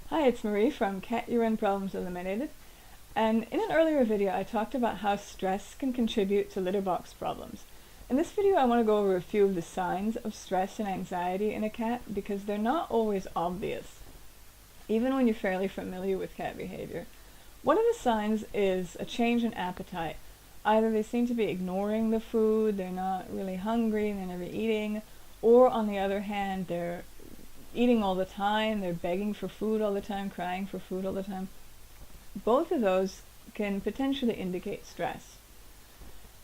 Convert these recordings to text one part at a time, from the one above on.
Hi, it's Marie from Cat Urine Problems Eliminated, and in an earlier video I talked about how stress can contribute to litter box problems. In this video I want to go over a few of the signs of stress and anxiety in a cat because they're not always obvious, even when you're fairly familiar with cat behavior. One of the signs is a change in appetite. Either they seem to be ignoring the food, they're not really hungry, they're never eating, or on the other hand, they're eating all the time, they're begging for food all the time, crying for food all the time. Both of those can potentially indicate stress.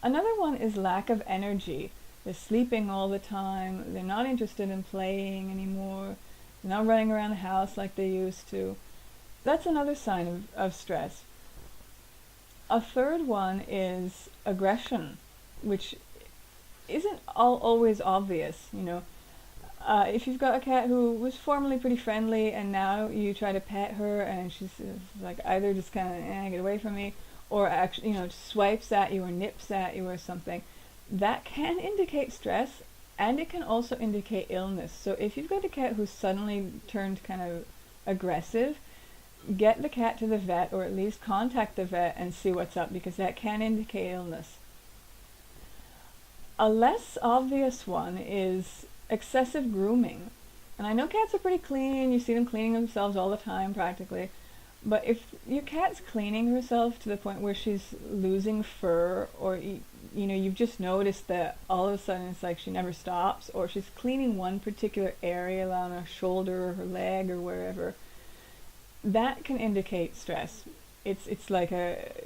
Another one is lack of energy. They're sleeping all the time, they're not interested in playing anymore, they're not running around the house like they used to. That's another sign of stress. A third one is aggression, which isn't always obvious, if you've got a cat who was formerly pretty friendly and now you try to pet her and she's like either just kind of get away from me, or actually swipes at you or nips at you or something, that can indicate stress, and it can also indicate illness. So if you've got a cat who's suddenly turned kind of aggressive, get the cat to the vet, or at least contact the vet and see what's up, because that can indicate illness. A less obvious one is excessive grooming. And I know cats are pretty clean, you see them cleaning themselves all the time practically, but if your cat's cleaning herself to the point where she's losing fur, or you've just noticed that all of a sudden it's like she never stops, or she's cleaning one particular area on her shoulder or her leg or wherever, that can indicate stress. It's like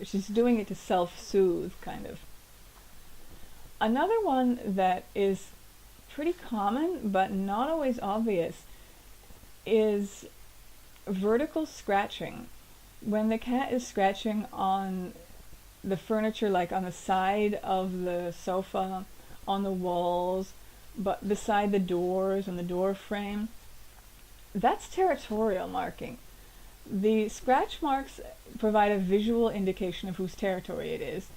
she's doing it to self-soothe, kind of. Another one that is pretty common but not always obvious is vertical scratching. When the cat is scratching on the furniture, like on the side of the sofa, on the walls, but beside the doors and the door frame, that's territorial marking. The scratch marks provide a visual indication of whose territory it is,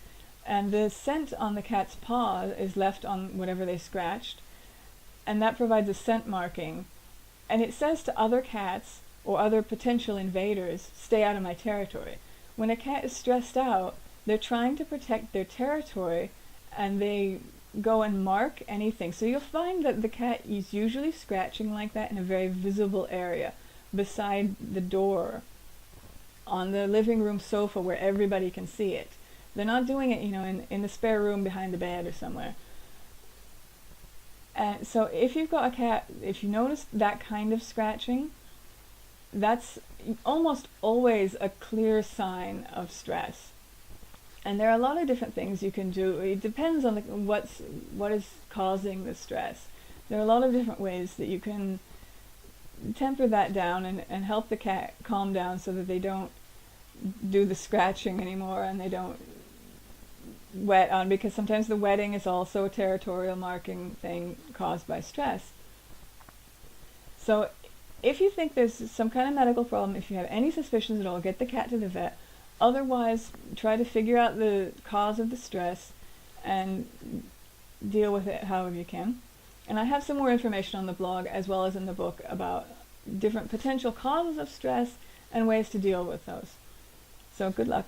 and the scent on the cat's paw is left on whatever they scratched, and that provides a scent marking, and it says to other cats or other potential invaders, stay out of my territory. When a cat is stressed out, they're trying to protect their territory, and they go and mark anything. So you'll find that the cat is usually scratching like that in a very visible area, beside the door, on the living room sofa where everybody can see it. They're not doing it, in the spare room behind the bed or somewhere. And so if you've got a cat, if you notice that kind of scratching, that's almost always a clear sign of stress. And there are a lot of different things you can do. It depends on what is causing the stress. There are a lot of different ways that you can temper that down and help the cat calm down so that they don't do the scratching anymore and they don't wet on, because sometimes the wetting is also a territorial marking thing caused by stress. So if you think there's some kind of medical problem, if you have any suspicions at all, get the cat to the vet. Otherwise, try to figure out the cause of the stress and deal with it however you can. And I have some more information on the blog as well as in the book about different potential causes of stress and ways to deal with those. So good luck.